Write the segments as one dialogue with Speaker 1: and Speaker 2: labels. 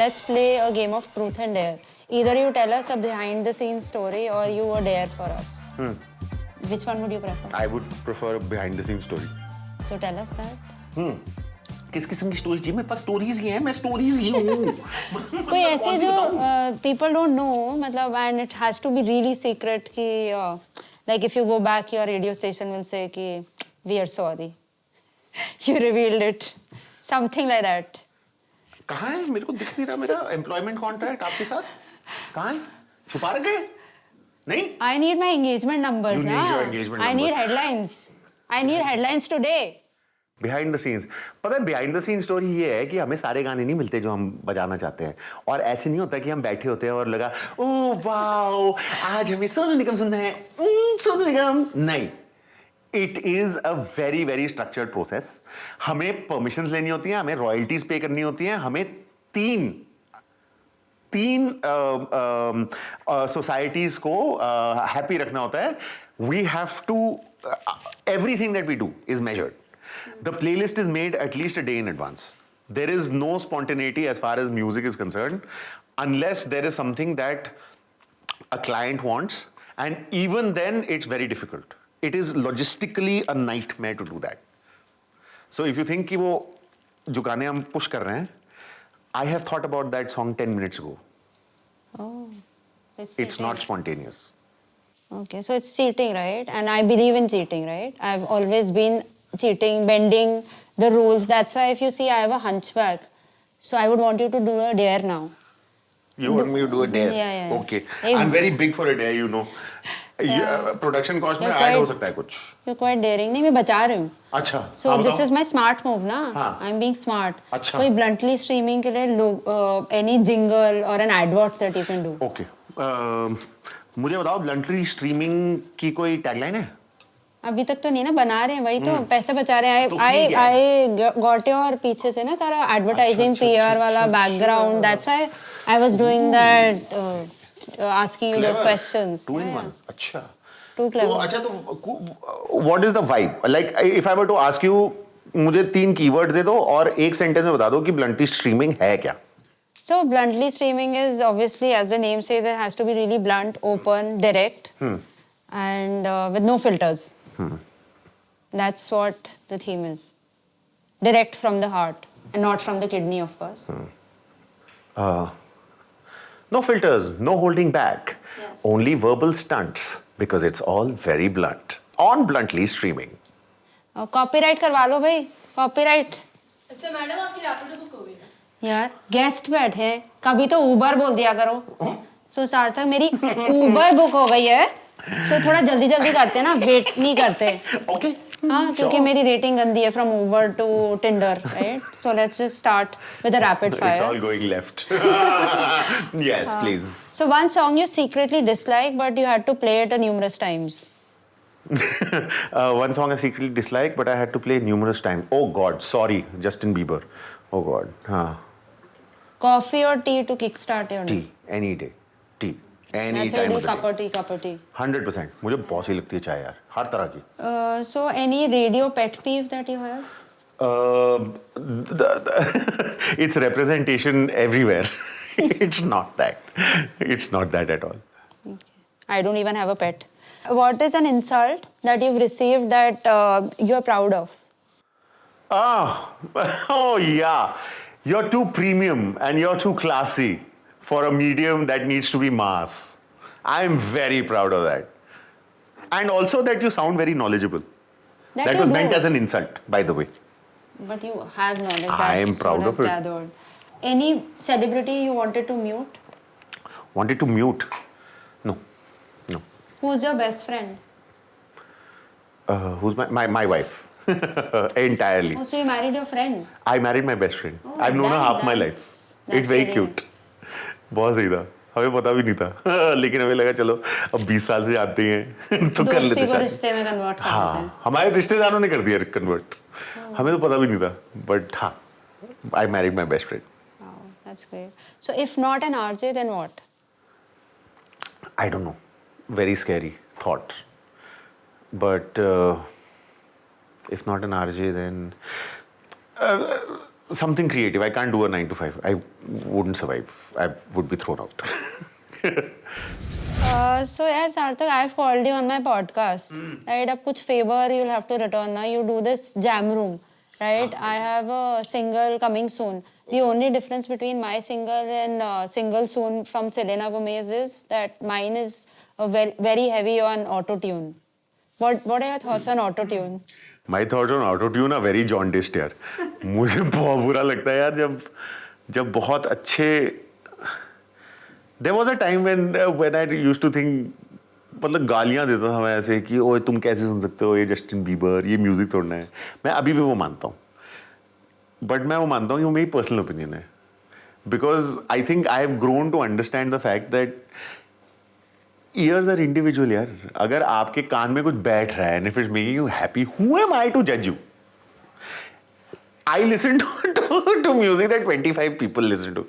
Speaker 1: let's play a game of truth and dare. Either you tell us a behind-the-scenes story or you a dare for us. Which one would you prefer?
Speaker 2: I would prefer a behind-the-scenes story.
Speaker 1: So tell us that.
Speaker 2: किस किस्म की story चाहिए? मेरे पास stories ही हैं, मैं stories ही हूँ.
Speaker 1: कोई ऐसे जो people don't know, मतलब, and it has to be really secret कि like if you go back, your radio station will say कि we are sorry, you revealed it, something like that.
Speaker 2: कहाँ है? मेरे को दिख नहीं रहा मेरा employment contract आपके साथ. कहाँ है? छुपा रखे? नहीं?
Speaker 1: I need my engagement numbers.
Speaker 2: You need your engagement numbers.
Speaker 1: I need headlines. I need headlines today.
Speaker 2: Behind the scenes. पता है बिहाइंड द सीन स्टोरी ये है कि हमें सारे गाने नहीं मिलते जो हम बजाना चाहते हैं, और ऐसे नहीं होता कि हम बैठे होते हैं और लगा ओह वाओ आज हमें सोनू निगम सुनना है, सोनू निगम. नहीं, it is a very very structured process. हमें परमिशंस लेनी होती हैं, हमें रॉयल्टीज पे करनी होती हैं, हमें तीन सोसाइटीज को हैप्पी रखना होता है. We have to everything that we do is measured. The playlist is made at least a day in advance. There is no spontaneity as far as music is concerned unless there is something that a client wants, and even then it's very difficult. It is logistically a nightmare to do that. So if you think कि वो जो गाने हम push कर रहे हैं, I have thought about that song 10 minutes ago.
Speaker 1: Oh, so
Speaker 2: it's not spontaneous.
Speaker 1: Okay, so it's cheating, right? And I believe in cheating, right? I've always been cheating, bending the rules. That's why if you see, I have a hunchback. So I would want you to do a dare now.
Speaker 2: You want me to do a dare?
Speaker 1: Yeah.
Speaker 2: Okay. I'm very big for a dare, you know. Production cost में add हो सकता है कुछ.
Speaker 1: You're quite daring. नहीं, मैं बचा रही हूँ.
Speaker 2: अच्छा.
Speaker 1: So this is my smart move, ना?
Speaker 2: हाँ.
Speaker 1: I'm being smart.
Speaker 2: अच्छा.
Speaker 1: कोई bluntly streaming के लिए any jingle or an advert that you can do.
Speaker 2: Okay. मुझे बताओ ब्लंटली स्ट्रीमिंग की कोई टैगलाइन है?
Speaker 1: अभी तक तो नहीं ना, बना रहे हैं, वही तो पैसे बचा रहे हैं. I got your पीछे से ना सारा advertising PR वाला background. That's why I was doing that, asking you those questions.
Speaker 2: 2 in 1. अच्छा.
Speaker 1: Too clever.
Speaker 2: तो अच्छा तो what is the vibe? Like if I were to ask you, मुझे 3 keywords दे दो और एक सेंटेंस में बता दो कि ब्लंटली स्ट्रीमिंग है क्या?
Speaker 1: So bluntly streaming is obviously, as the name says, it has to be really blunt, open, direct, and with no filters. That's what the theme is. Direct from the heart and not from the kidney, of course.
Speaker 2: No filters, no holding back.
Speaker 1: Yes.
Speaker 2: Only verbal stunts because it's all very blunt. On bluntly streaming.
Speaker 1: Copyright करवा लो भाई, copyright.
Speaker 3: अच्छा madam आपकी Rapido book हो गई है?
Speaker 1: यार guest बैठे हैं, कभी तो उबर बोल दिया करो. सो सार्थक मेरी उबर बुक हो गई है, सो थोड़ा जल्दी जल्दी करते हैं ना, वेट नहीं करते.
Speaker 2: ओके.
Speaker 1: हाँ, क्योंकि मेरी रेटिंग गंदी है from Uber to Tinder, right? So let's just start with a rapid fire.
Speaker 2: It's all going left. Yes, please.
Speaker 1: So one song you secretly dislike but you had to play it numerous times.
Speaker 2: One song I secretly dislike but I had to play numerous times. Oh God, sorry, Justin Bieber. Oh God.
Speaker 1: Coffee or tea to kickstart your day?
Speaker 2: Tea, any day. Tea, any
Speaker 1: That's
Speaker 2: time
Speaker 1: why
Speaker 2: of the day.
Speaker 1: cup of tea.
Speaker 2: 100%. मुझे बहुत ही लगती है चाय यार, हर तरह की.
Speaker 1: So any radio pet peeve that you have?
Speaker 2: It's representation everywhere. It's not that. It's not that at all.
Speaker 1: Okay. I don't even have a pet. What is an insult that you've received that you're proud of?
Speaker 2: Oh yeah. You're too premium and you're too classy for a medium that needs to be mass. I'm very proud of that. And also that you sound very knowledgeable. That was meant as an insult, by the way.
Speaker 1: But you have knowledge.
Speaker 2: I am proud of it.
Speaker 1: Gathered. Any celebrity you wanted to mute?
Speaker 2: Wanted to mute? No.
Speaker 1: Who's your best friend?
Speaker 2: Who's my wife? Entirely.
Speaker 1: Oh, so you married your friend?
Speaker 2: I married my best friend.
Speaker 1: Oh,
Speaker 2: I've known her half my life. It's very
Speaker 1: really
Speaker 2: cute. बहुत सही था. हमें पता भी नहीं था. लेकिन हमें लगा चलो अब 20 साल से जानते हैं तो कर लेते हैं.
Speaker 1: दोस्ती को रिश्ते में कन्वर्ट कर देते हैं.
Speaker 2: हमारे रिश्तेदारों ने कर दिया कन्वर्ट. हमें तो पता भी नहीं था. But हाँ, I married my best friend.
Speaker 1: Wow, that's great. So if not an RJ, then what?
Speaker 2: I don't know. Very scary thought. But if not an RJ, then something creative. I can't do a 9 to 5. I wouldn't survive. I would be thrown out.
Speaker 1: So yeah, Sarthak, I've called you on my podcast. Right? अब कुछ favor you'll have to return now. You do this jam room, right? I have a single coming soon. The only difference between my single and single soon from Selena Gomez is that mine is very heavy on auto tune. What are your thoughts on auto tune?
Speaker 2: My thoughts on auto tune are very jaundiced यार. मुझे बहुत बुरा लगता है यार जब बहुत अच्छे. There was a time when I used to think, मतलब गालियाँ देता था मैं ऐसे कि ओए तुम कैसे सुन सकते हो ये जस्टिन बीबर, ये म्यूजिक तोड़ना है. मैं अभी भी वो मानता हूँ, बट मैं वो मानता हूँ कि वो मेरी पर्सनल ओपिनियन है. Because I think I have grown to understand the fact that years are individual यार. अगर आपके कान में कुछ बैठ रहा है and if it's making you happy, who am I to judge you? I listen to music that 25 people listen to.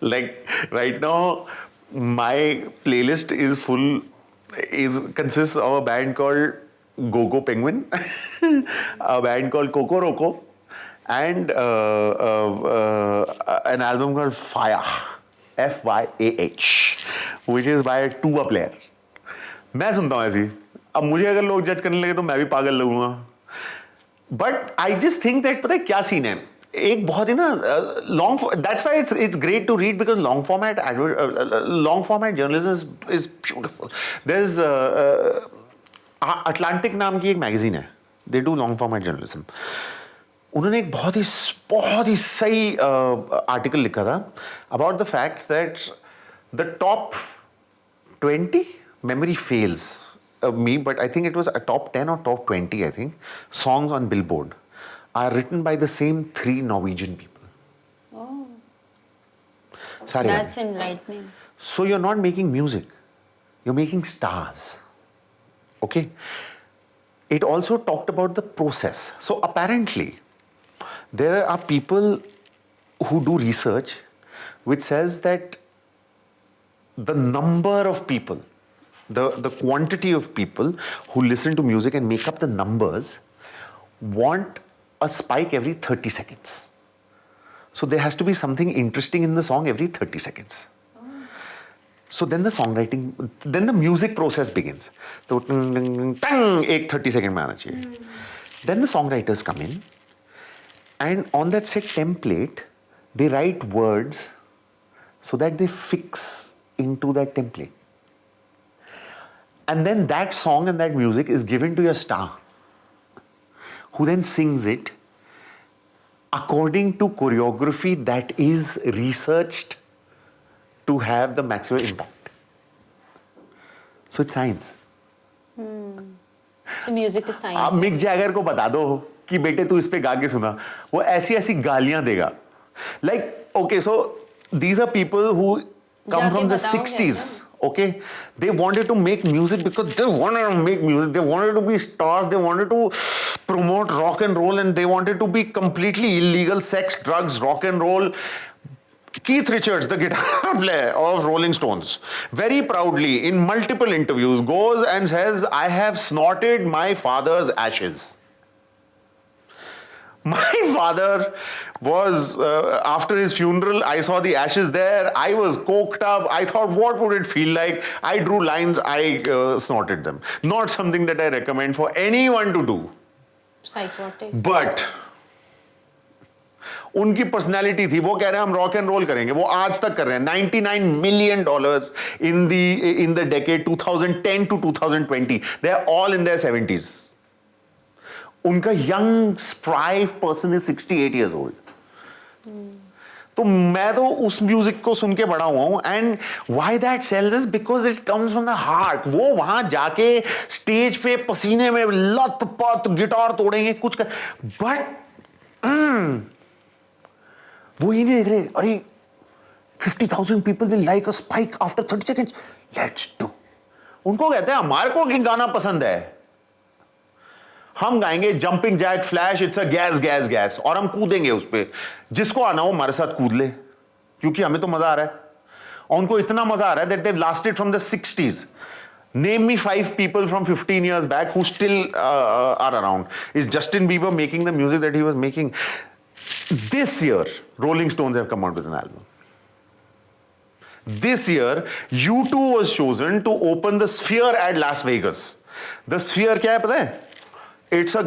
Speaker 2: Like right now, my playlist consists of a band called Go Penguin, a band called Coco Roco, and an album called Fire, FYAH, which is by a tuba player. मैं सुनता हूँ ऐसी. अब मुझे अगर लोग जज करने लगे तो मैं भी पागल लगूंगा. But I just think that पता है क्या सीन है. एक बहुत ही ना long. That's why it's great to read because long format journalism is beautiful. There is Atlantic नाम की एक मैगजीन है. They do long format journalism. उन्होंने एक बहुत ही सही आर्टिकल लिखा था about the fact that the top 20 memory fails me, but I think it was a top 10 or top 20, I think, songs on Billboard are written by the same 3 Norwegian people.
Speaker 1: Oh.
Speaker 2: Sorry,
Speaker 1: That's enlightening.
Speaker 2: So you're not making music, you're making stars. Okay? It also talked about the process. So apparently, there are people who do research which says that the number of people, the quantity of people who listen to music and make up the numbers want a spike every 30 seconds. So there has to be something interesting in the song every 30 seconds. So then the music process begins. तो एक 30 second में आना चाहिए. Then the songwriters come in and on that set template they write words so that they fix into that template. And then that song and that music is given to your star, who then sings it according to choreography that is researched to have the maximum impact. So it's science.
Speaker 1: So music is science.
Speaker 2: आप Mick Jagger को बता दो कि बेटे तू इस पे गा के सुना, वो ऐसी गालियां देगा. Like, okay, so these are people who come from the 60s. Okay, they wanted to make music because they wanted to make music. They wanted to be stars. They wanted to promote rock and roll, and they wanted to be completely illegal sex, drugs, rock and roll. Keith Richards, the guitar player of Rolling Stones, very proudly in multiple interviews goes and says, "I have snorted my father's ashes." My father was, after his funeral, I saw the ashes there. I was coked up. I thought, what would it feel like? I drew lines. I snorted them. Not something that I recommend for anyone to do.
Speaker 1: Psychotic.
Speaker 2: But उनकी personality थी. वो कह रहे हैं हम rock and role करेंगे. वो आज तक कर रहे हैं. $99 million in the decade 2010 to 2020. They are all in their 70s. उनका young spry person is 68 years old. तो मैं तो उस म्यूजिक को सुन के बड़ा हुआ हूं. And why that sells is because it comes from the heart. वो वहां जाके स्टेज पे पसीने में लत पत गिटार तोड़ेंगे कुछ कर. बट वो ये नहीं देख रहे अरे 50,000 people will like a spike after 30 seconds. Let's do. उनको कहते हैं हमारे को एक गाना पसंद है, हम गाएंगे jumping jack flash it's a gas gas gas और हम कूदेंगे उस पे. जिसको आना हो हमारे साथ कूद ले क्योंकि हमें तो मजा आ रहा है. और उनको इतना मजा आ रहा है that they lasted from the 60s. Name me 5 people from 15 years back who still are around. Is Justin Bieber making the music that he was making? This year, Rolling Stones have come out with an album. This year, U2 was chosen to open the Sphere at Las Vegas. The Sphere क्या है पता है? It's a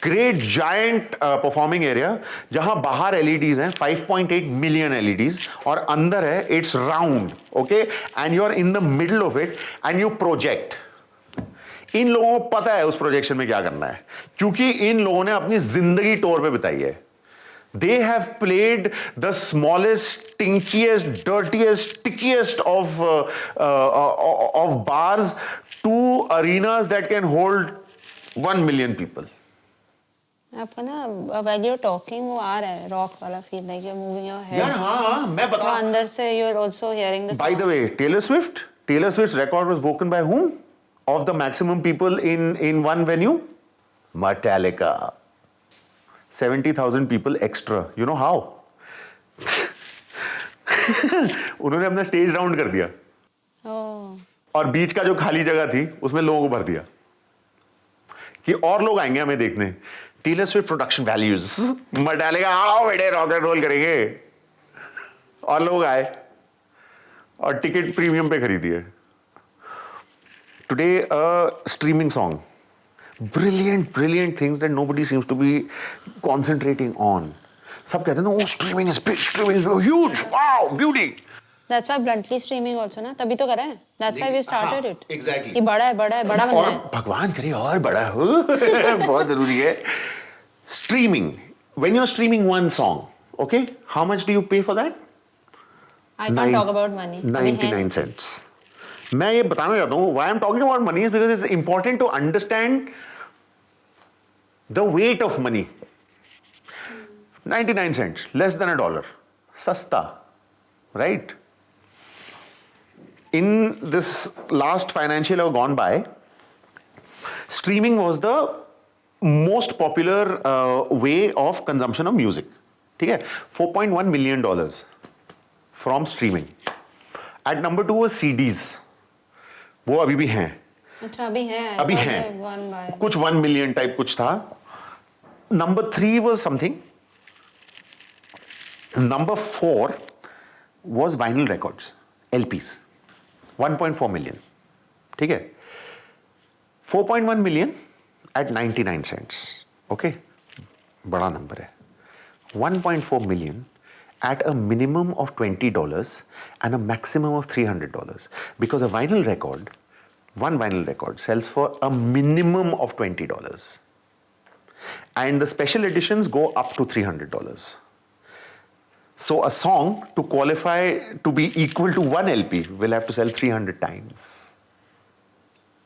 Speaker 2: great giant performing area जहां बाहर LEDs हैं 5.8 million LEDs और अंदर है it's round, okay? And you're in the middle of it and you project. इन लोगों को पता है उस प्रोजेक्शन में क्या करना है क्योंकि इन लोगों ने अपनी जिंदगी टूर पे बिताई है. They have played the smallest, stinkiest, dirtiest, stickiest of bars to arenas that can hold 1 million people.
Speaker 1: आपका ना while you're talking वो आ रहा है rock वाला feel like you're moving your head.
Speaker 2: यार हाँ मैं बता.
Speaker 1: तो अंदर से you're also hearing the sound.
Speaker 2: By the way, Taylor Swift's record was broken by whom? Of the maximum people in one venue? Metallica. 70,000 people extra. You know how? उन्होंने अपना stage round कर दिया. और बीच का जो खाली जगह थी उसमें लोगों को भर दिया कि और लोग आएंगे हमें देखने. Taylor Swift production values. Metallica आओ बेटे रॉक एंड रोल करेंगे. और लोग आए और टिकट प्रीमियम पे खरीदिए. Today a streaming song. Brilliant things that nobody seems to be concentrating on. सब कहते हैं ना, oh, streaming is big, streaming is huge, wow, beauty.
Speaker 1: That's why bluntly streaming also ना, तभी तो करा है. That's why we started it.
Speaker 2: Exactly.
Speaker 1: कि बड़ा है, बड़ा बनना है.
Speaker 2: और भगवान करे और बड़ा हो. बहुत जरूरी है. Streaming. When you're streaming one song, okay, how much do you pay for that?
Speaker 1: I can't talk about money.
Speaker 2: 99 cents. मैं ये बताना चाहता हूँ why I'm talking about money is because it's important to understand the weight of money. 99 cents, less than $1. सस्ता, right? In this last financial year gone by, streaming was the most popular way of consumption of music. ठीक है? $4.1 million from streaming. At number 2 was CDs. वो अभी भी हैं.
Speaker 1: अच्छा अभी हैं.
Speaker 2: अभी हैं. कुछ 1 million टाइप कुछ था. Number 3 was something. Number 4 was vinyl records, LPs. 1.4 million. ठीक है? 4.1 million at 99 cents. Okay? बड़ा नंबर है. 1.4 million at a minimum of $20 and a maximum of $300 because a vinyl record, one vinyl record sells for a minimum of $20 and the special editions go up to $300. So a song to qualify to be equal to one LP will have to sell 300 times.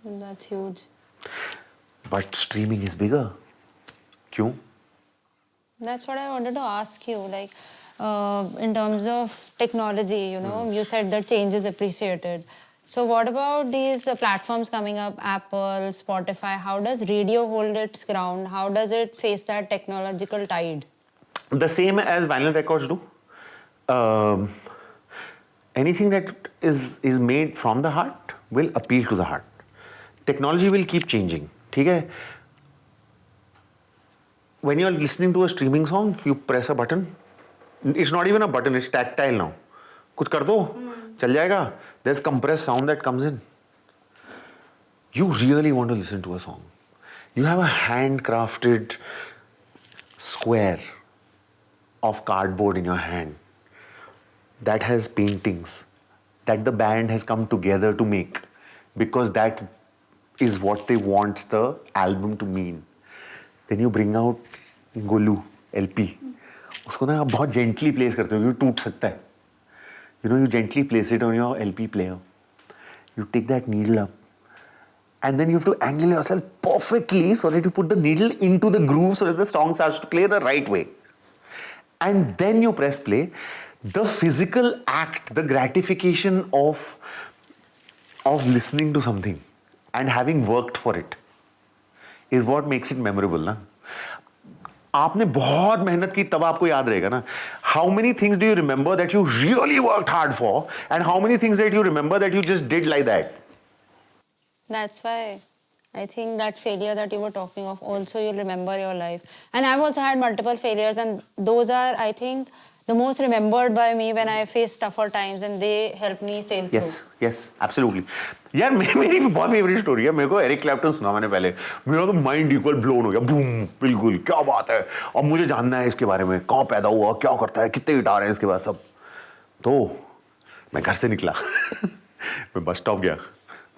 Speaker 1: That's huge.
Speaker 2: But streaming is bigger. क्यों?
Speaker 1: That's what I wanted to ask you, like in terms of technology, you know, you said that change is appreciated. So what about these platforms coming up, Apple, Spotify? How does radio hold its ground? How does it face that technological tide?
Speaker 2: The same as vinyl records do. Anything that is made from the heart will appeal to the heart. Technology will keep changing. ठीक है? When you're listening to a streaming song, you press a button. It's not even a button, it's tactile now. कुछ कर दो, चल जाएगा. There's compressed sound that comes in. You really want to listen to a song. You have a handcrafted square of cardboard in your hand that has paintings that the band has come together to make because that is what they want the album to mean. Then you bring out Golu LP. उसको ना आप बहुत gently place करते हो क्योंकि टूट सकता है. You know, you gently place it on your LP player. You take that needle up. And then you have to angle yourself perfectly so that you put the needle into the groove so that the song starts to play the right way. And then you press play. The physical act, the gratification of listening to something and having worked for it is what makes it memorable, ना? आपने बहुत मेहनत की तब आपको याद रहेगा ना. How many things do you remember that you really worked hard for, and how many things that you remember that you just did like that?
Speaker 1: That's why I think that failure that you were talking of, also you'll remember your life. And I've also had multiple failures, and those are, I think, the most remembered by me when I face tougher times, and they help me sail through.
Speaker 2: Yes, absolutely. यार मेरी बहुत favourite story है. मेरे को Eric Clapton सुना मैंने पहले, मेरा तो माइंड इक्वल ब्लोन हो गया. बूम, बिल्कुल क्या बात है. अब मुझे जानना है इसके बारे में, कहाँ पैदा हुआ, क्या करता है, कितने गिटार हैं इसके पास सब. तो मैं घर से निकला. मैं बस स्टॉप गया,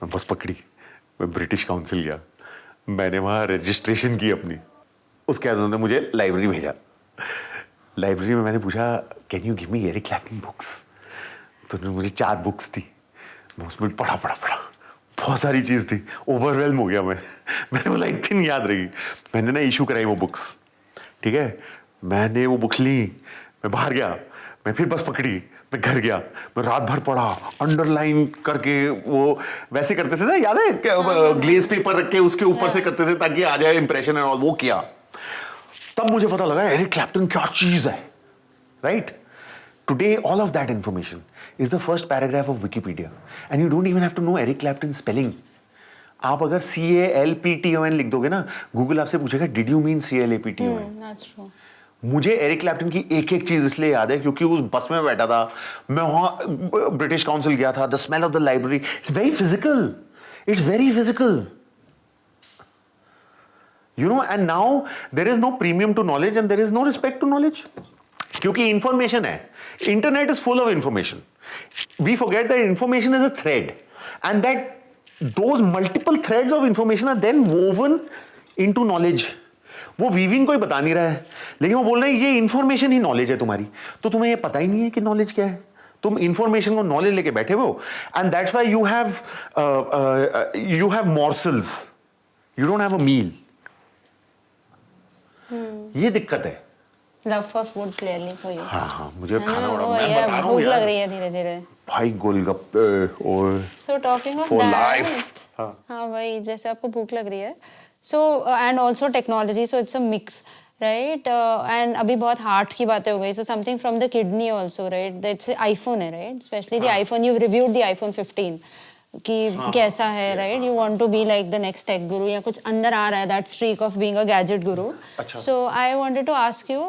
Speaker 2: मैं बस पकड़ी, मैं ब्रिटिश काउंसिल गया, मैंने वहाँ रजिस्ट्रेशन की अपनी. उसके बाद उन्होंने मुझे लाइब्रेरी भेजा. लाइब्रेरी में मैंने पूछा, can you give me Eric Clapton books. तो उन्होंने मुझे 4 बुक्स दी. मैं उसमें पढ़ा. बहुत सारी चीज़ थी, ओवरवेल्म हो गया मैं. मैंने बोला एक दिन याद रही. मैंने ना इशू कराई वो बुक्स. ठीक है, मैंने वो बुक्स ली, मैं बाहर गया, मैं फिर बस पकड़ी, मैं घर गया, मैं रात भर पढ़ा, अंडरलाइन करके. वो वैसे करते थे ना, याद है, ग्लेज पेपर रख के उसके ऊपर से करते थे ताकि आ जाए इंप्रेशन एंड ऑल. वो किया, तब मुझे पता लगा एरिक क्लैप्टन क्या चीज है. Right? Today, all of that information is the first paragraph of Wikipedia, and you don't even have to know Eric Clapton's spelling. आप अगर CALPTON लिख दोगे ना, गूगल आपसे पूछेगा Did you mean CALPTON?
Speaker 1: That's true.
Speaker 2: मुझे एरिक क्लैप्टन की एक चीज इसलिए याद है क्योंकि उस बस में बैठा था मैं, वहां ब्रिटिश काउंसिल गया था. The smell of the library, it's very physical. It's very physical. You know, and now there is no premium to knowledge and there is no respect to knowledge. क्योंकि information है. Internet is full of information. We forget that information is a thread and that those multiple threads of information are then woven into knowledge. वो weaving कोई बता नहीं रहा है, लेकिन वो बोल रहे हैं ये इन्फॉर्मेशन ही नॉलेज है तुम्हारी. तो तुम्हें ये पता ही नहीं है कि नॉलेज क्या है. तुम इंफॉर्मेशन को नॉलेज लेके बैठे हो, and that's why you have morsels, you don't have a meal. ये दिक्कत है.
Speaker 1: Love for food clearly for you.
Speaker 2: हाँ, मुझे खाना बड़ा,
Speaker 1: वो
Speaker 2: मैं
Speaker 1: ये
Speaker 2: बता रहा हूँ
Speaker 1: भूख
Speaker 2: यार.
Speaker 1: लग रही है धीरे धीरे.
Speaker 2: भाई गोलगप्पे और
Speaker 1: So talking of
Speaker 2: for
Speaker 1: that,
Speaker 2: life.
Speaker 1: हाँ भाई, जैसे आपको भूख लग रही है. So and also technology, so it's a mix, right? And अभी बहुत heart की बातें हो गई. So something from the kidney also, right? That's iPhone है, right? Especially the iPhone. You've reviewed the iPhone 15. कि कैसा है, right? You want to be like the next tech guru, या कुछ अंदर आ रहा है that streak of being a gadget guru. So I wanted to ask you,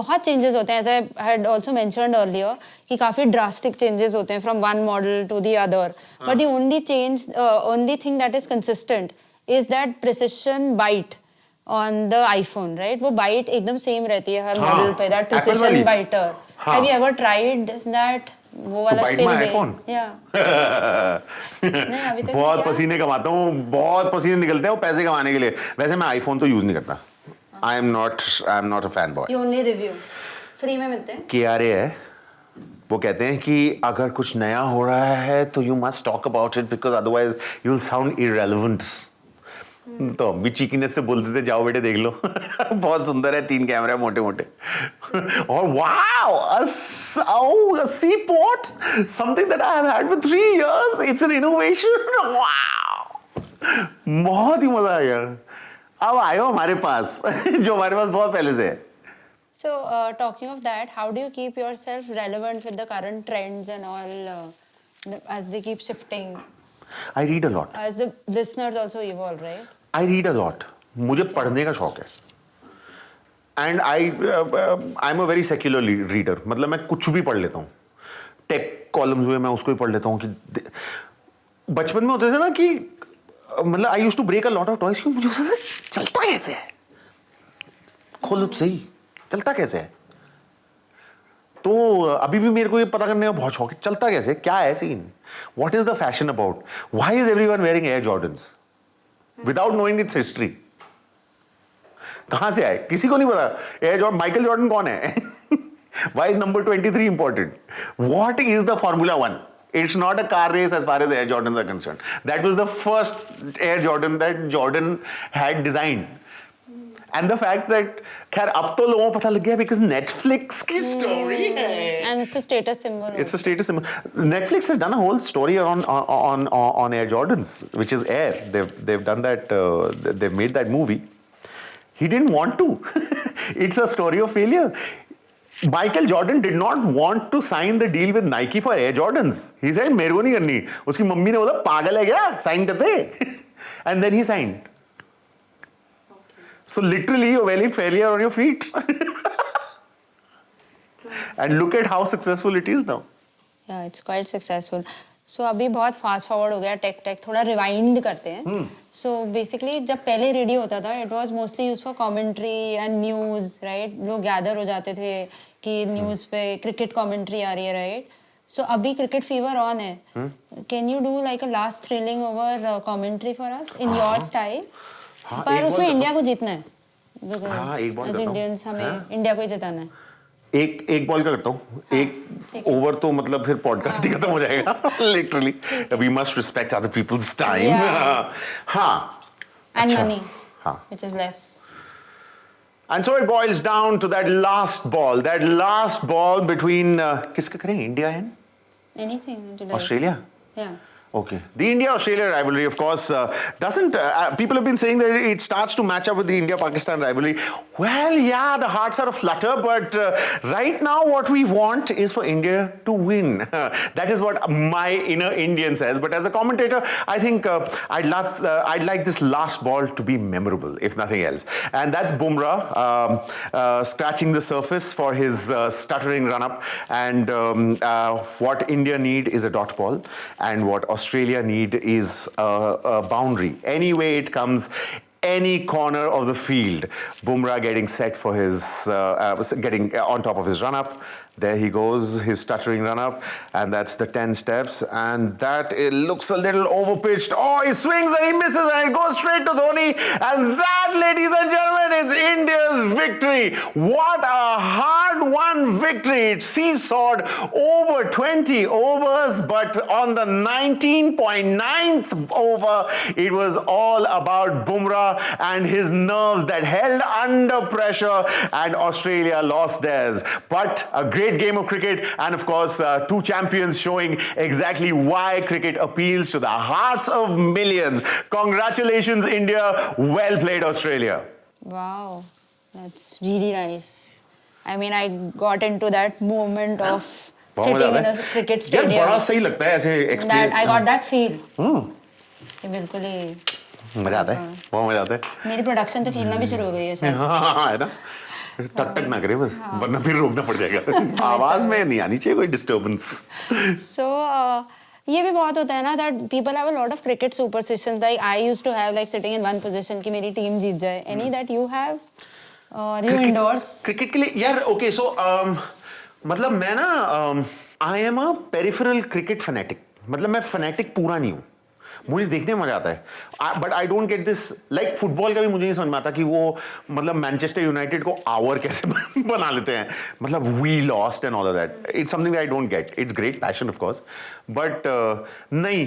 Speaker 1: बहुत changes होते हैं, as I had also mentioned earlier, कि काफी drastic changes होते हैं from one model to the other. But the only change, only thing that is consistent is that precision bite on the iPhone, right? वो bite एकदम same रहती है हर model पे, that precision biter. Have you ever tried that? वो वाला
Speaker 2: bite my iPhone? बहुत पसीने कमाता हूँ, बहुत पसीने निकलते हैं वो पैसे कमाने के लिए. वैसे मैं आईफोन तो यूज नहीं करता. आई am not a fan boy.
Speaker 1: You only review. Free में मिलते हैं.
Speaker 2: KRA है, वो कहते हैं कि अगर कुछ नया हो रहा है तो you must talk about it because otherwise you will sound irrelevant. तो अभी चीकीनेस से बोलते थे जाओ बेटे देख लो. बहुत सुंदर है, 3 कैमरे मोटे मोटे. और wow, a seaport, something that I have had for 3 years. It's an innovation. Wow, बहुत ही मजा आया. अब आयो हमारे पास जो हमारे पास बहुत पहले से है.
Speaker 1: So talking of that, how do you keep yourself relevant with the current trends and all as they keep shifting?
Speaker 2: I read a lot.
Speaker 1: As the listeners also evolve, right?
Speaker 2: I read a lot. मुझे पढ़ने का शौक है. And I'm a very secular reader. मतलब मैं कुछ भी पढ़ लेता हूँ. टेक कॉलम्स हुए मैं उसको ही पढ़ लेता हूँ. कि बचपन में होते थे ना कि मतलब I used to break a lot of toys. मुझे उससे चलता कैसे है, खोलो तो सही, चलता कैसे है. तो अभी भी मेरे को ये पता करने का बहुत शौक है, चलता कैसे, क्या है scene, what is the fashion about, why is everyone wearing Air Jordans without knowing its history. कहां से आए किसी को नहीं पता. एयर जॉर्डन, माइकल जॉर्डन कौन है, why is number 23 important, what is the formula 1. It's not a car race as far as Air Jordans are concerned. That was the first Air Jordan that Jordan had designed. And the fact that खैर अब तो लोगों को पता लग गया because Netflix की story है.
Speaker 1: And it's a status symbol.
Speaker 2: It's a status symbol. Netflix has done a whole story on Air Jordans, which is Air. They've done that. They've made that movie. He didn't want to. It's a story of failure. Michael Jordan did not want to sign the deal with Nike for Air Jordans. He said मेरे को नहीं करनी. उसकी mummy ने बोला पागल है क्या, साइन करते. And then he signed. So literally, you're well and fairly on your feet. And look at how successful it is now.
Speaker 1: Yeah, it's quite successful. So अभी बहुत फास्ट फॉरवर्ड हो गया टेक थोड़ा रिवाइंड करते हैं. So basically जब पहले radio होता था it was mostly use for commentary and news, right? लोग गैदर हो जाते थे कि न्यूज़ पे क्रिकेट कमेंट्री आ रही है, राइट? सो अभी क्रिकेट फीवर ऑन है. Can you do like a last thrilling over commentary for us in your style? पर उसमें इंडिया को जीतना है. बिकॉज़ इंडियंस हमें इंडिया को ही जिताना है.
Speaker 2: एक बॉल का करता हूँ. एक ओवर तो मतलब फिर पॉडकास्ट ही खत्म हो जाएगा. Literally we must respect other people's time. हाँ.
Speaker 1: And money which is less.
Speaker 2: And so it boils down to that last ball between किसका करें? India and
Speaker 1: anything.
Speaker 2: Australia.
Speaker 1: Yeah.
Speaker 2: Okay. The India-Australia rivalry, of course, doesn't... people have been saying that it starts to match up with the India-Pakistan rivalry. Well, yeah, the hearts are aflutter, but right now what we want is for India to win. That is what my inner Indian says. But as a commentator, I think I'd like this last ball to be memorable, if nothing else. And that's Bumrah scratching the surface for his stuttering run-up. And what India need is a dot ball. And what Australia need is a boundary. Any way it comes, any corner of the field. Bumrah getting set for his, getting on top of his run-up. There he goes, his stuttering run-up, and that's the 10 steps, and that it looks a little overpitched. Oh, he swings and he misses, and it goes straight to Dhoni, and that, ladies and gentlemen, is India's victory. What a hard-won victory. It seesawed over 20 overs, but on the 19.9th over, it was all about Bumrah and his nerves that held under pressure, and Australia lost theirs. But a great game of cricket, and of course two champions showing exactly why cricket appeals to the hearts of millions. Congratulations, India. Well played, Australia.
Speaker 1: Wow, that's really nice. I mean, I got into that moment of sitting in a cricket stadium.
Speaker 2: यार बड़ा सही लगता है ऐसे experience.
Speaker 1: I got that feel. ये बिल्कुल ही
Speaker 2: मजा आता है. बहुत मजा आता है.
Speaker 1: मेरी प्रोडक्शन तो खेलना भी शुरू हो गई है शायद.
Speaker 2: हाँ है ना. टक ना करे बस, वरना फिर रोकना पड़ जाएगा. आवाज में नहीं आनी चाहिए कोई डिस्टर्बेंस.
Speaker 1: So ये भी बहुत होता है ना that people have a lot of cricket superstitions. Like I used to have like sitting in one position कि मेरी टीम जीत जाए. Any that you have? You endorse?
Speaker 2: Cricket के लिए यार okay so मतलब मैं ना I am a peripheral cricket fanatic. मतलब मैं फैनेटिक पूरा नहीं हूँ. मुझे देखने में मजा आता है. But I don't get this like football का भी मुझे नहीं समझ में आता कि वो मतलब मैनचेस्टर यूनाइटेड को आवर कैसे बना लेते हैं. मतलब we lost and all of that. It's something I don't get. It's great passion of course, but नहीं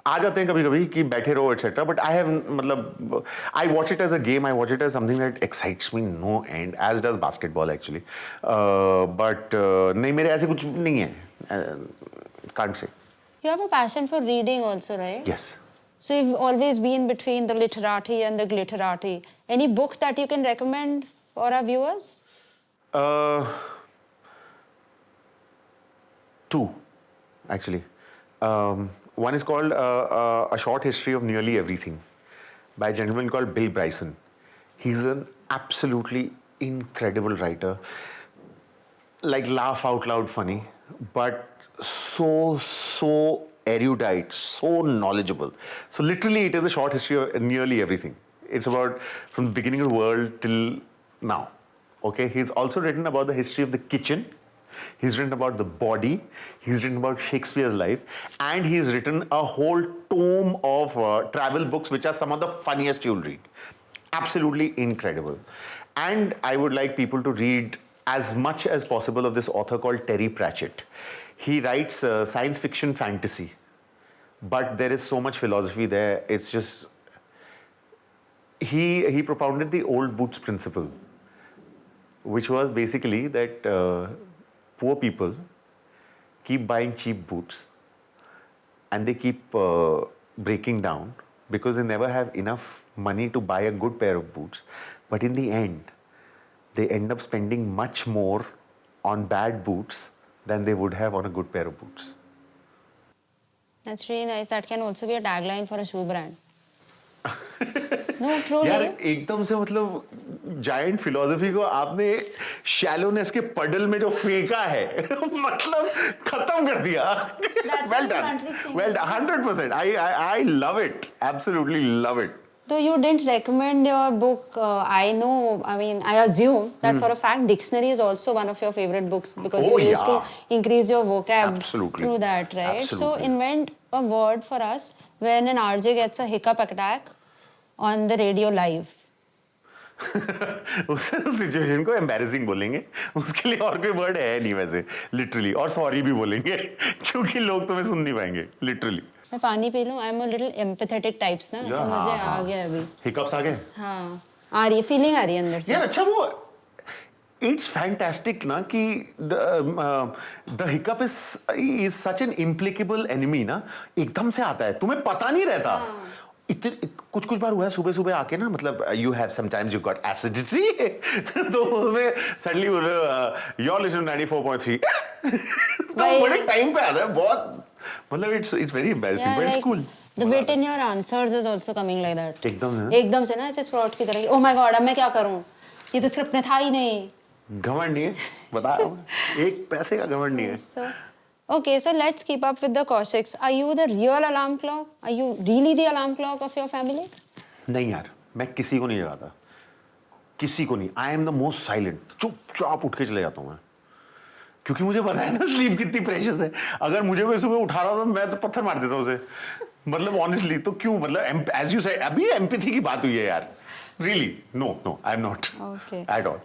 Speaker 2: आ जाते हैं कभी कभी कि बैठे रहो एटसेट्रा. बट आई हैव मतलब I watch it as a game. I watch it as something that excites me no and as does basketball actually. But नहीं मेरे ऐसे कुछ नहीं है. Can't say.
Speaker 1: You have a passion for reading also, right?
Speaker 2: Yes.
Speaker 1: So you've always been between the literati and the glitterati. Any book that you can recommend for our viewers?
Speaker 2: Two, actually. One is called A Short History of Nearly Everything by a gentleman called Bill Bryson. He's an absolutely incredible writer. Like laugh out loud funny, but so erudite, so knowledgeable. So literally it is a short history of nearly everything. It's about from the beginning of the world till now. Okay, he's also written about the history of the kitchen. He's written about the body. He's written about Shakespeare's life. And he's written a whole tome of travel books which are some of the funniest you'll read. Absolutely incredible. And I would like people to read as much as possible of this author called Terry Pratchett. He writes science fiction fantasy, but there is so much philosophy there. It's just he propounded the old boots principle, which was basically that poor people keep buying cheap boots and they keep breaking down because they never have enough money to buy a good pair of boots. But in the end, they end up spending much more on bad boots than they would have on a good pair of boots.
Speaker 1: That's really nice. That can also be a tagline for a shoe brand. No, truly.
Speaker 2: यार एकदम से मतलब giant philosophy को आपने shallowness के पडल में जो फेंका है मतलब खत्म कर दिया. Well done. Well done. 100%. I love it. Absolutely love it.
Speaker 1: So you didn't recommend your book. I assume that for a fact dictionary is also one of your favorite books because you used to increase your vocab through that, right?
Speaker 2: Absolutely.
Speaker 1: So invent a word for us when an RJ gets a hiccup attack on the radio live.
Speaker 2: उस situation को embarrassing बोलेंगे, उसके लिए और कोई word है नहीं वैसे, लिटरली. और सॉरी भी बोलेंगे क्योंकि लोग तुम्हें सुन नहीं पाएंगे, लिटरली.
Speaker 1: मैं पानी पी लूं. I am a little empathetic types ना, तो मुझे आ गया अभी.
Speaker 2: हिकअप्स आ गए.
Speaker 1: हाँ, आ रही है, फीलिंग आ रही है अंदर से.
Speaker 2: यार अच्छा, वो इट्स फैंटास्टिक ना कि the hiccup is such an implacable enemy ना, एकदम से आता है, तुम्हें पता नहीं रहता. इतने कुछ बार हुआ है सुबह सुबह आके ना, मतलब you have sometimes you got acidity तो उसमें सडनली बोले यू आर लिसनिंग 94.3 तो बड़े टाइम पे आता है बहुत, मतलब it's very embarrassing but it's cool.
Speaker 1: The wit in your answers is also coming like that.
Speaker 2: एकदम
Speaker 1: से ना ऐसे स्प्रॉट की तरह. Oh my God, अब मैं क्या करूं? ये तो स्क्रिप्ट में था ही नहीं.
Speaker 2: घमंड नहीं है, बता रहा हूं, एक पैसे का घमंड नहीं है.
Speaker 1: Okay, so let's keep up with the Kaushik's. Are you the real alarm clock? Are you really the alarm clock of your family?
Speaker 2: नहीं यार, मैं किसी को नहीं जगाता, किसी को नहीं. I am the most silent. चुपचाप उठ के चले जाता हूँ मैं, क्योंकि मुझे पता है ना स्लीप कितनी प्रेशियस है. अगर मुझे कोई सुबह उठा रहा हो तो मैं तो पत्थर मार देता हूँ उसे, मतलब ऑनेस्टली. तो क्यों, मतलब एज यू से अभी एम्पैथी की बात हुई है यार. Really no I am not at all.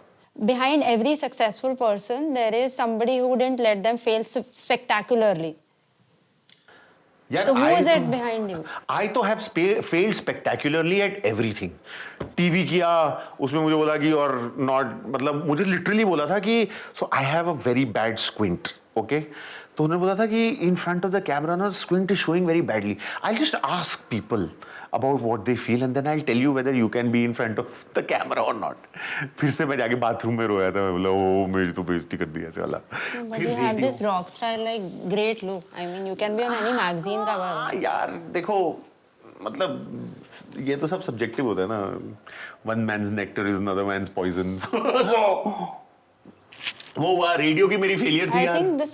Speaker 1: Behind every successful person, there is somebody who didn't let them fail spectacularly.
Speaker 2: यार,
Speaker 1: so who is it behind you?
Speaker 2: I तो have failed spectacularly at everything. TV किया, उसमें मुझे बोला कि और not, मतलब मुझे लिटरली बोला था कि so I have a very bad squint, okay? तो उन्होंने बोला था कि in front of the camera ना squint is showing very badly. I'll just ask people about what they feel and then I'll tell you whether you can be in front of the camera or not. फिर से मैं जाके bathroom में रोया था, मैं बोला ओ मेरी तो बेइज्जती कर दी ऐसे वाला.
Speaker 1: But you have this rock style like great look. I mean you can be on any magazine cover.
Speaker 2: यार देखो, मतलब ये तो सब सब्जेक्टिव होता है ना. One man's nectar is another man's poison. वो रेडियो की मेरी फेलियर थी यार.
Speaker 1: I think the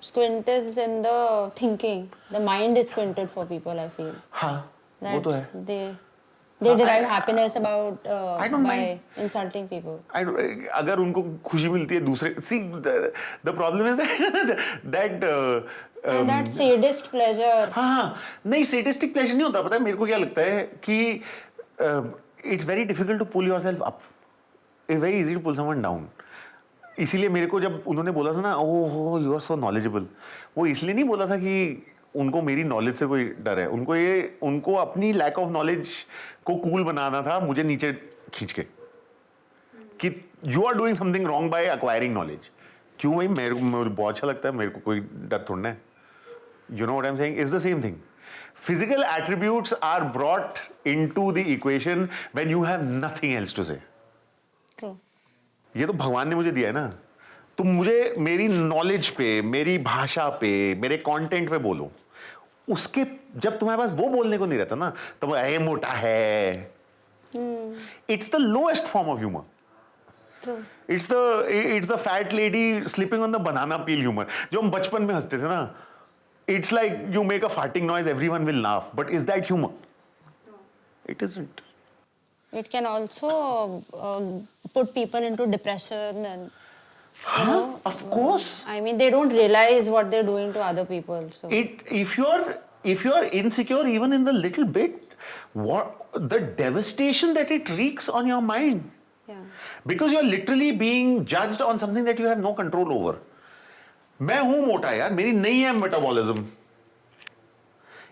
Speaker 1: squint is in the thinking. The mind is squinted for people, I feel.
Speaker 2: हाँ, वो तो है.
Speaker 1: They derive happiness about
Speaker 2: I don't
Speaker 1: by
Speaker 2: mind
Speaker 1: insulting people.
Speaker 2: अगर उनको खुशी मिलती है दूसरे, see the problem is that
Speaker 1: And that sadist pleasure.
Speaker 2: हाँ, नहीं sadistic pleasure नहीं होता. पता है मेरे को क्या लगता है कि it's very difficult to pull yourself up. It's very easy to pull someone down. इसीलिए मेरे को जब उन्होंने बोला था ना oh you are so knowledgeable, वो इसलिए नहीं बोला था कि उनको मेरी नॉलेज से कोई डर है. उनको अपनी लैक ऑफ नॉलेज को कूल बनाना था, मुझे नीचे खींच के कि you are doing something wrong by acquiring knowledge. क्यों भाई, मेरे को बहुत अच्छा लगता है, मेरे को कोई डर थोड़ा है. You know what I am saying, is the same thing. Physical attributes are brought into the equation when you have nothing else to say. ये तो भगवान ने मुझे दिया है ना, तुम मुझे मेरी नॉलेज पे, मेरी भाषा पे, मेरे कंटेंट पे बोलो. उसके जब तुम्हारे पास वो बोलने को नहीं रहता ना, तो वो मोटा है. It's the lowest form of humour. It's the fat lady sleeping on the banana peel humour, जो हम बचपन में हंसते थे ना. It's like you make a farting noise, everyone will laugh, but is that humour? It isn't.
Speaker 1: It can also put people into depression and
Speaker 2: of course.
Speaker 1: I mean they don't realize what they're doing to other people. So
Speaker 2: if you're insecure even in the little bit, what the devastation that it wreaks on your mind.
Speaker 1: Yeah.
Speaker 2: Because you're literally being judged on something that you have no control over. मैं हूं मोटा यार, मेरी नहीं है metabolism.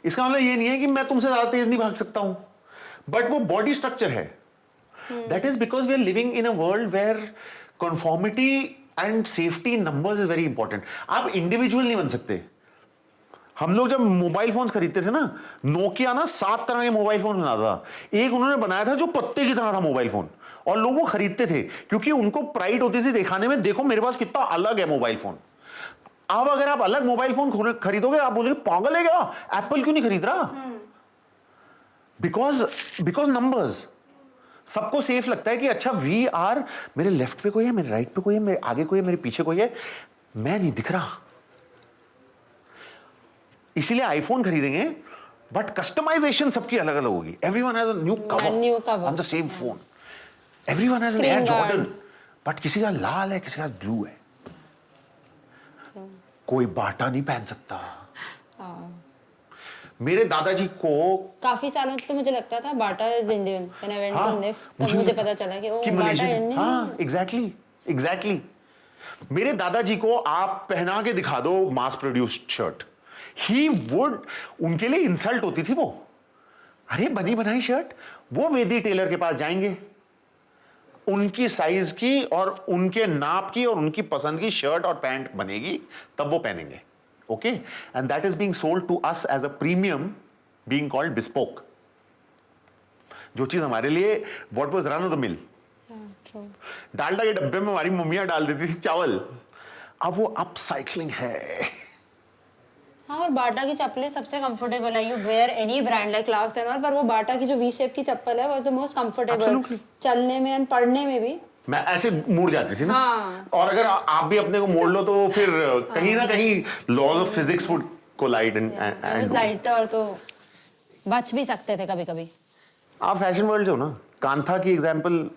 Speaker 2: इसका मतलब ये नहीं है कि मैं तुमसे ज्यादा तेज नहीं भाग सकता हूं, बट वो बॉडी स्ट्रक्चर है. That is because we are living in a world where conformity and safety numbers is very important. आप इंडिविजुअल नहीं बन सकते. हम लोग जब मोबाइल फोन्स खरीदते थे ना, नोकिया ना 7 तरह के मोबाइल फोन बनाता था. एक उन्होंने बनाया था जो पत्ते की तरह था मोबाइल फोन, और लोग वो खरीदते थे क्योंकि उनको प्राइड होती थी दिखाने में, देखो मेरे पास कितना अलग है मोबाइल फोन. अब अगर आप अलग मोबाइल फोन खरीदोगे, आप बोलोगे पागल है क्या, एप्पल क्यों नहीं खरीद रहा? Because numbers. सबको सेफ लगता है कि अच्छा वी आर, मेरे लेफ्ट पे कोई है, मेरे राइट पे कोई है, मेरे आगे कोई है, मेरे पीछे कोई है, मैं नहीं दिख रहा. इसीलिए आईफोन खरीदेंगे, बट कस्टमाइजेशन सबकी अलग अलग होगी. Everyone has a new cover on the same phone. Everyone has an air Jordan, but किसी का लाल है, किसी का ब्लू है. कोई बाटा नहीं पहन सकता. मेरे दादाजी को
Speaker 1: काफी सालों तक तो मुझे लगता था Bata is Indian. When I went to निफ तब मुझे पता चला कि ओ बाटा इंडियन.
Speaker 2: हाँ, एग्जैक्टली. मेरे दादाजी को आप पहना के दिखा दो mass produced shirt, he would, उनके लिए इंसल्ट होती थी वो. अरे बनी बनाई शर्ट. वो वेदी टेलर के पास जाएंगे, उनकी साइज की और उनके नाप की और उनकी पसंद की शर्ट और पैंट बनेगी, तब वो पहनेंगे. Okay, and that is being sold to us as a premium, being called bespoke. जो चीज हमारे लिए what was run of the mill. Dalda के डब्बे में हमारी मम्मियां डाल देती थी चावल, अब वो अपसाइक्लिंग है.
Speaker 1: हाँ, और बाटा की चप्पलें सबसे कंफर्टेबल है. You wear any brand like Clarks and all, पर वो बाटा की जो वी शेप की चप्पल है वाज द मोस्ट कंफर्टेबल. चलने में एंड पढ़ने में भी.
Speaker 2: मैं ऐसे मुड़ जाती थी ना.
Speaker 1: हाँ.
Speaker 2: और अगर आप भी अपने को मोड़ लो तो फिर कहीं ना कहीं laws of physics would collide and
Speaker 1: lighter, तो बच भी सकते थे कभी कभी.
Speaker 2: आप फैशन वर्ल्ड से हो ना. कांथा की एग्जांपल,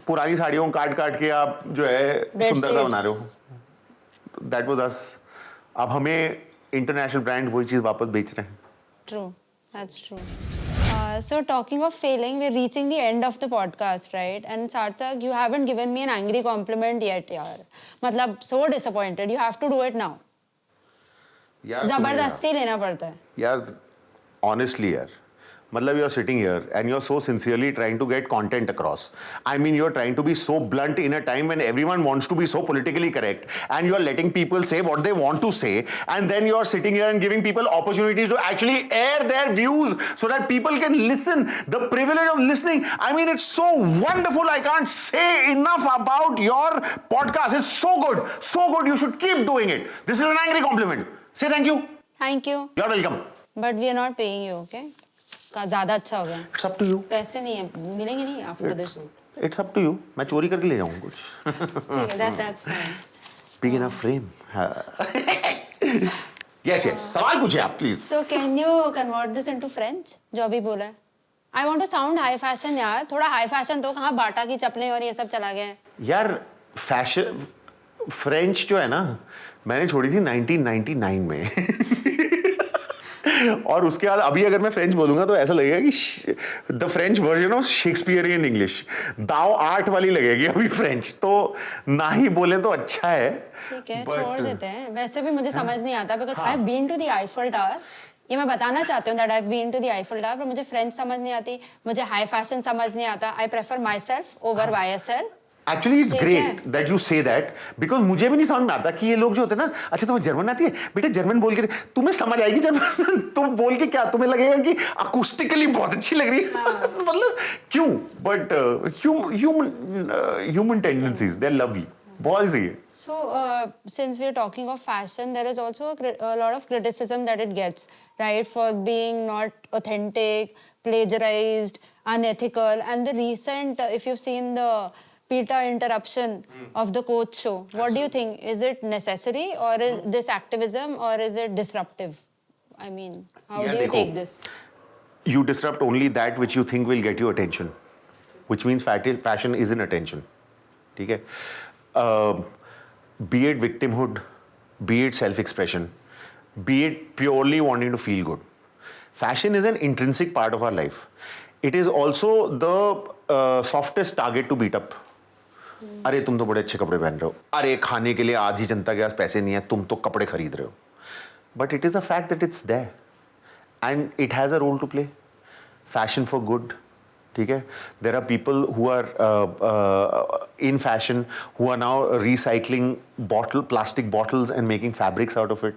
Speaker 2: पुरानी साड़ियों काट काट के आप जो है सुंदरता बना रहे हो. दैट वाज अस. अब हमें इंटरनेशनल ब्रांड वही चीज वापस बेच रहे हैं.
Speaker 1: True, that's true. So talking of failing, we're reaching the end of the podcast, right? And Sarthak, you haven't given me an angry compliment yet, yaar. मतलब so disappointed. You have to do it now.
Speaker 2: यार
Speaker 1: जबरदस्ती लेना पड़ता है.
Speaker 2: यार honestly यार, मतलब you're sitting here and you're so sincerely trying to get content across. I mean, you're trying to be so blunt in a time when everyone wants to be so politically correct, and you're letting people say what they want to say, and then you're sitting here and giving people opportunities to actually air their views so that people can listen. The privilege of listening. I mean, it's so wonderful. I can't say enough about your podcast. It's so good. So good. You should keep doing it. This is an angry compliment. Say thank you.
Speaker 1: Thank you.
Speaker 2: You're welcome.
Speaker 1: But we are not paying you, okay? का ज्यादा अच्छा हो गया.
Speaker 2: It's up to you.
Speaker 1: पैसे नहीं है, मिलेंगे नहीं after this shoot.
Speaker 2: It's up to you. मैं चोरी करके ले जाऊँ कुछ.
Speaker 1: ठीक है, that's fine.
Speaker 2: Big enough frame. Yes. सवाल पूछिए आप please.
Speaker 1: So can you convert this into French? जो अभी बोला है. I want to sound high fashion यार. थोड़ा high fashion तो कहाँ बाटा की चप्पलें और ये सब चला गया है.
Speaker 2: यार फैशन फ्रेंच जो है ना, मैंने छोड़ी थी 1999 में. और उसके बाद अभी अगर मैं फ्रेंच बोलूंगा तो ऐसा लगेगा कि the French version of Shakespearean English, दाव आर्ट वाली लगेगी अभी फ्रेंच. तो ना ही बोले तो अच्छा है.
Speaker 1: ठीक है, छोड़ देते हैं. वैसे भी मुझे समझ नहीं आता because I have been to the Eiffel tower. ये मैं बताना चाहती हूँ that I have been to the Eiffel tower, पर मुझे फ्रेंच समझ नहीं आती, मुझे हाई फैशन समझ नहीं आता. I prefer my self over YSL.
Speaker 2: Actually it's great that you say that, because मुझे भी नहीं समझ में आता कि ये लोग जो होते हैं ना, अच्छा तुम्हें जर्मन आती है बेटा, जर्मन बोल के तुम्हें समझ आएगी जर्मन. तुम बोल के क्या तुम्हें लगेगा कि अकूस्टिकली बहुत अच्छी लग रही है. मतलब क्यों? But human tendencies they are lovely. बहुत सही है.
Speaker 1: So, since we're talking of fashion, there is also a lot of criticism that it gets, right, for being not authentic, plagiarized, unethical. And the recent, if you've seen the PETA interruption of the coach show, what do you think? Is it necessary, or is this activism, or is it disruptive? I mean, how do you take this?
Speaker 2: You disrupt only that which you think will get you attention, which means fashion isn't attention. ठीक है? Be it victimhood, be it self-expression, be it purely wanting to feel good. Fashion is an intrinsic part of our life. It is also the softest target to beat up. अरे तुम तो बड़े अच्छे कपड़े पहन रहे हो, अरे खाने के लिए आधी जनता के पास पैसे नहीं है, तुम तो कपड़े खरीद रहे हो. But it is a fact that it's there and it has a role to play. Fashion for good. ठीक है? There are people who are in fashion who are now recycling plastic bottles and making fabrics out of it.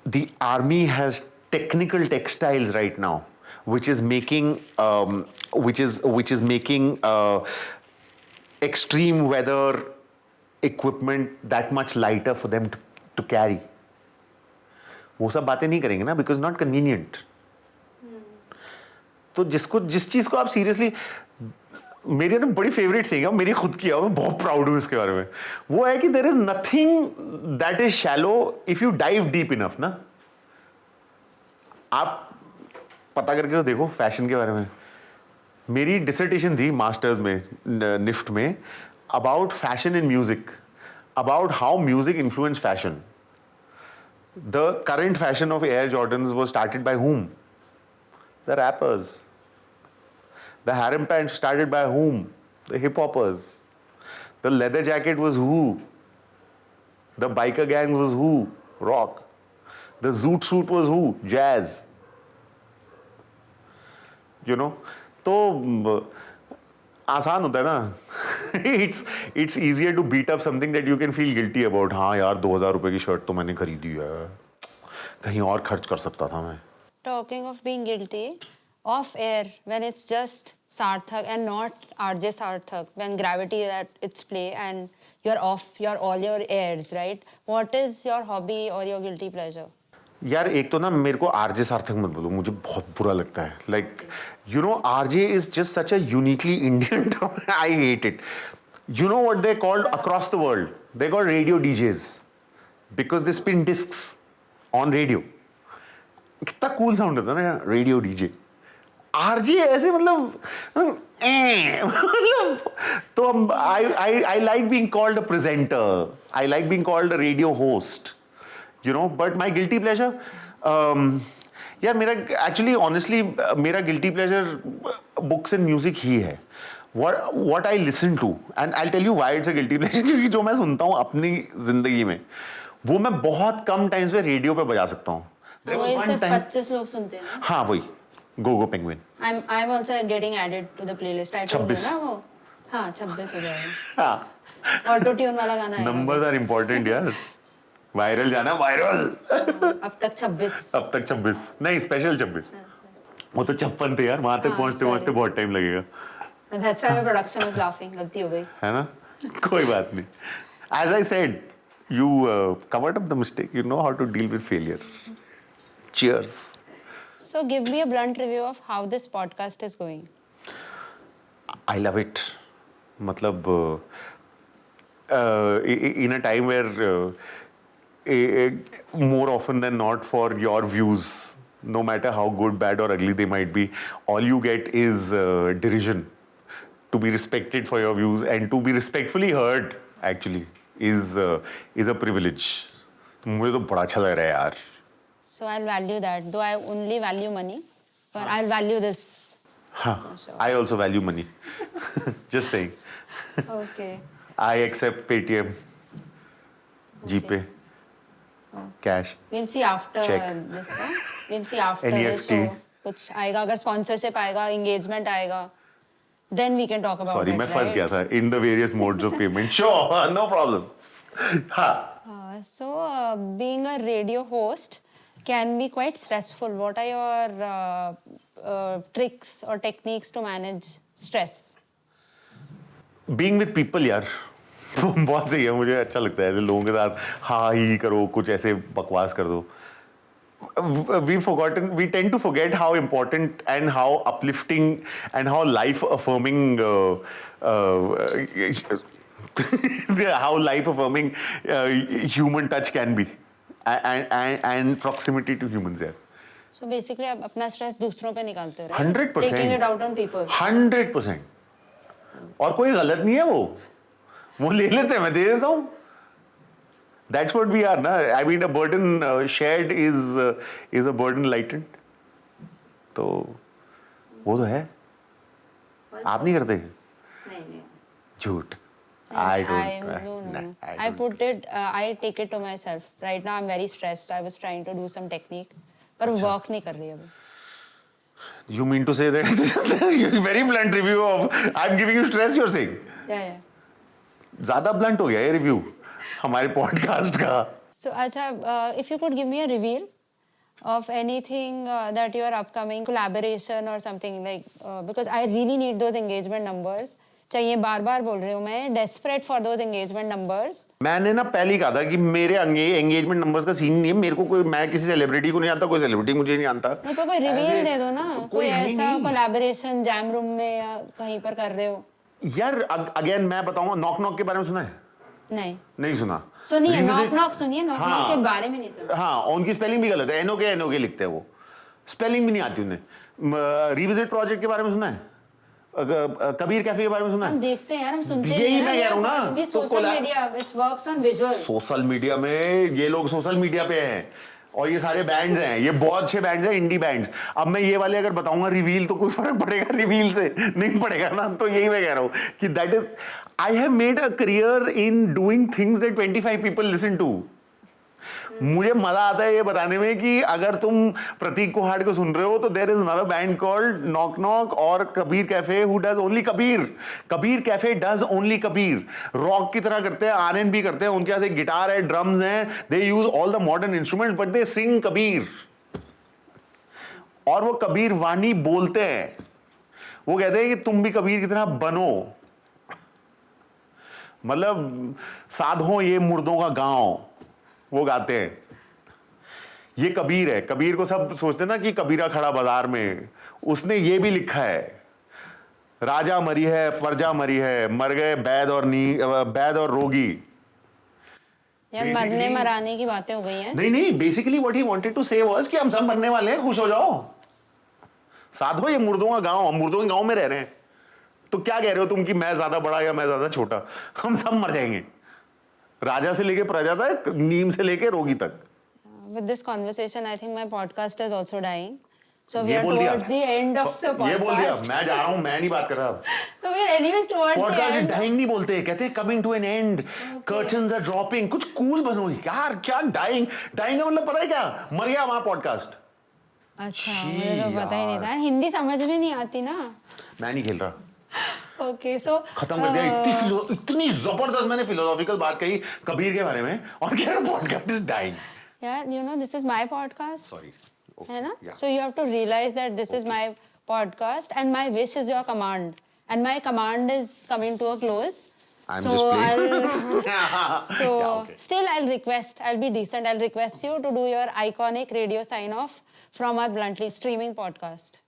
Speaker 2: The army has technical textiles right now which is making extreme weather equipment that much lighter for them to carry. वो सब बातें नहीं करेंगे ना, because not convenient. तो जिस चीज को आप सीरियसली, मेरी ना बड़ी फेवरेट थिंग है, मेरी खुद की है, मैं बहुत प्राउड हूँ इसके बारे में, वो है कि there is nothing that is shallow if you dive deep enough ना. आप पता करके देखो फैशन के बारे में. मेरी डिसर्टेशन थी मास्टर्स में निफ्ट में about fashion in music, about how music influence fashion. The current fashion of Air Jordans was started by whom? The rappers. The harem pants started by whom? The hip hoppers. The leather jacket was who? The biker gangs was who? Rock. The zoot suit was who? Jazz. You know? तो आसान होता है ना. It's easier to beat up something that you can feel guilty about. हाँ यार 2000 रुपए की shirt तो मैंने खरीदी है, कहीं और खर्च कर सकता था मैं.
Speaker 1: Talking of being guilty, off air, when it's just Sarthak and not RJ Sarthak, when gravity is at its play and you're off all your airs, right? What is your hobby or your guilty pleasure?
Speaker 2: यार एक तो ना मेरे को RJ सार्थक मत बोलो, मुझे बहुत बुरा लगता है. Like you know RJ is just such a uniquely Indian term. I hate it. You know what they called across the world? They called radio DJs because they spin discs on radio. कितना cool sound होता है ना radio DJ. RJ ऐसे मतलब तो I like being called a presenter, I like being called a radio host. You know, but my guilty pleasure, यार मेरा actually honestly मेरा guilty pleasure books and music ही है. What I listen to, and I'll tell you why it's a guilty pleasure. क्योंकि जो मैं सुनता हूँ अपनी जिंदगी में वो मैं बहुत कम टाइम्स पे रेडियो पे बजा सकता हूँ.
Speaker 1: वही सिर्फ 25 लोग सुनते हैं ना.
Speaker 2: हाँ वही गो penguin.
Speaker 1: I'm also getting added to the playlist. I told you ना वो. हाँ 26 हो जाएगा.
Speaker 2: हाँ
Speaker 1: ऑटो ट्यून वाला गाना है.
Speaker 2: numbers are important यार. वायरल जाना वायरल.
Speaker 1: अब तक 26.
Speaker 2: अब तक 26 नहीं, स्पेशल 26. वो तो 56 थे यार, वहां तक पहुंचते बहुत टाइम लगेगा.
Speaker 1: That's why my production was laughing. गलती हो गई.
Speaker 2: है ना, कोई बात नहीं. As I said, you covered up the mistake. You know how to deal with failure. Cheers.
Speaker 1: So give me a blunt review of how this podcast is going.
Speaker 2: I love it. मतलब in a time where more often than not for your views, no matter how good, bad or ugly they might be, all you get is derision. To be respected for your views and to be respectfully heard actually is a privilege. मुझे तो बड़ा अच्छा लग रहा है यार.
Speaker 1: So I'll value that. Though I only value money, but I'll value this.
Speaker 2: हाँ, I also value money. Just saying.
Speaker 1: Okay.
Speaker 2: I accept Paytm, GPay. Cash.
Speaker 1: We'll see after this. We'll see after the show. कुछ आएगा, अगर sponsorship आएगा, engagement आएगा, then we can talk about it.
Speaker 2: Sorry, मैं फंस गया था in the various modes of payment. Sure, no problem. हाँ.
Speaker 1: So being a radio host can be quite stressful. What are your tricks or techniques to manage stress?
Speaker 2: Being with people यार. बहुत सही है, मुझे अच्छा लगता है लोगों के साथ हाँ ही करो, कुछ ऐसे बकवास कर दो. We tend to forget how important and how uplifting and how life affirming human touch can be and proximity to humans यार.
Speaker 1: So basically आप अपना stress दूसरों पे निकालते हो, right?
Speaker 2: 100%.
Speaker 1: Taking it out on people.
Speaker 2: 100%. और कोई गलत नहीं है वो ले लेते हैं, मैं दे देता हूँ. That's what we are, ना. I mean, a burden shared is a burden lightened. तो वो तो है. आप नहीं करते?
Speaker 1: नहीं.
Speaker 2: झूठ.
Speaker 1: I take it to myself. Right now I'm very stressed. I was trying to do some technique, पर work नहीं कर रही अभी.
Speaker 2: You mean to say that very blunt review of I'm giving you stress, you're saying?
Speaker 1: Yeah.
Speaker 2: ज़्यादा blunt हो गया ये review हमारे podcast का.
Speaker 1: So अच्छा, if you could give me a reveal of anything that you are upcoming collaboration or something like because I really need those engagement numbers. चाहिए, बार बार बोल रही हूँ मैं, desperate for those engagement numbers.
Speaker 2: मैंने ना पहले ही कहा था कि मेरे एंगेजमेंट नंबर्स का सीन नहीं है. मेरे को कोई, मैं किसी सेलिब्रिटी को नहीं जानता, कोई सेलिब्रिटी मुझे नहीं जानता.
Speaker 1: नहीं, पर कोई रिवील दे दो ना, कोई ऐसा
Speaker 2: नहीं.
Speaker 1: कोलैबोरेशन जैम रूम में या कहीं पर कर रहे हो.
Speaker 2: यार अगेन मैं बताऊंगा, नॉक नॉक के बारे में सुना है?
Speaker 1: नहीं
Speaker 2: सुना.
Speaker 1: सुनिए, नॉक नॉक सुनिए, नॉक नॉक के बारे में नहीं सुना.
Speaker 2: हाँ, उनकी स्पेलिंग भी गलत है, एनओके लिखते हैं वो, स्पेलिंग भी नहीं आती उन्हें. रिविजिट प्रोजेक्ट के बारे में सुना है? कबीर कैफे के बारे में सुना है?
Speaker 1: हम देखते हैं यार, हम सुनते हैं.
Speaker 2: यही मैं कह रहा हूँ ना,
Speaker 1: social media which works on visual.
Speaker 2: Social media में ये लोग सोशल मीडिया पे हैं और ये सारे बैंड्स हैं, ये बहुत अच्छे बैंड्स हैं, इंडी बैंड्स. अब मैं ये वाले अगर बताऊंगा रिवील तो कोई फर्क पड़ेगा रिवील से? नहीं पड़ेगा ना. तो यही मैं कह रहा हूँ कि that is, I have made a career in doing things that 25 people listen to. मुझे मजा आता है ये बताने में कि अगर तुम प्रतीक कुहाड़ को सुन रहे हो तो there is another band called knock knock और Kabir cafe who does only Kabir. Kabir cafe does only Kabir. Rock की तरह करते हैं, R&B करते हैं, उनके पास एक गिटार है, ड्रम्स हैं, they use all the modern instrument but they sing Kabir. और वो कबीर वाणी बोलते हैं. वो कहते हैं कि तुम भी कबीर की तरह बनो. मतलब साधो ये मुर्दों का गांव, वो गाते हैं. ये कबीर है. कबीर को सब सोचते हैं ना कि कबीरा खड़ा बाजार में. उसने ये भी लिखा है, राजा मरी है, प्रजा मरी है, मर गए बैद और रोगी.
Speaker 1: यार मरने मराने की बातें हो गई हैं.
Speaker 2: नहीं, basically what he wanted to say was कि हम सब मरने वाले हैं, खुश हो जाओ. साधो ये मुर्दों का गांव, हम मुर्दों के गांव में रह रहे हैं. तो क्या कह रहे हो तुम कि मैं ज्यादा बड़ा या मैं ज्यादा छोटा? हम सब मर जाएंगे, राजा से लेके प्रजा तक, नीम से लेके रोगी तक.
Speaker 1: With this conversation, I think my podcast is also dying. So we
Speaker 2: ये
Speaker 1: are
Speaker 2: बोल दिया.
Speaker 1: towards the end of the podcast.
Speaker 2: ये बोल दिया, मैं जा रहा हूँ, मैं नहीं बात कर रहा अब.
Speaker 1: So we are anyways towards the
Speaker 2: podcast
Speaker 1: end.
Speaker 2: Dying नहीं बोलते, कहते हैं coming to an end, curtains are dropping. कुछ कूल बनो यार. क्या डाइंग का मतलब पता है क्या? मर गया वहां पॉडकास्ट.
Speaker 1: अच्छा, मुझे तो पता ही नहीं था. हिंदी समझ में नहीं आती ना.
Speaker 2: मैं नहीं खेल रहा.
Speaker 1: Okay, so
Speaker 2: खत्म कर दिया. इतनी जबरदस्त मैंने फिलोसॉफिकल बात कही कबीर के बारे में और कह रहा podcast is dying.
Speaker 1: Yeah, you know, this is my podcast.
Speaker 2: Sorry.
Speaker 1: है ना?
Speaker 2: Yeah.
Speaker 1: So you have to realize that this is my podcast and my wish is your command. And my command is coming to a close.
Speaker 2: I'm
Speaker 1: so
Speaker 2: just playing.
Speaker 1: So
Speaker 2: Yeah, okay.
Speaker 1: still I'll be decent. I'll request you to do your iconic radio sign off from our Bluntly streaming podcast.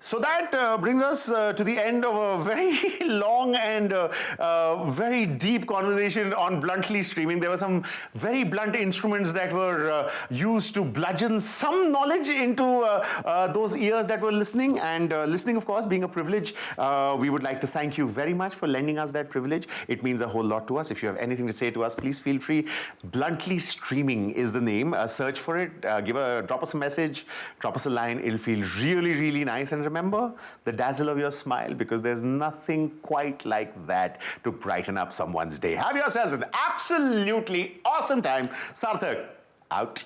Speaker 2: So that brings us to the end of a very long and very deep conversation on bluntly streaming. There were some very blunt instruments that were used to bludgeon some knowledge into those ears that were listening. And listening, of course, being a privilege, we would like to thank you very much for lending us that privilege. It means a whole lot to us. If you have anything to say to us, please feel free. Bluntly Streaming is the name. Search for it. Drop us a message. Drop us a line. It'll feel really, really nice. And remember the dazzle of your smile, because there's nothing quite like that to brighten up someone's day. Have yourselves an absolutely awesome time. Sarthak, out.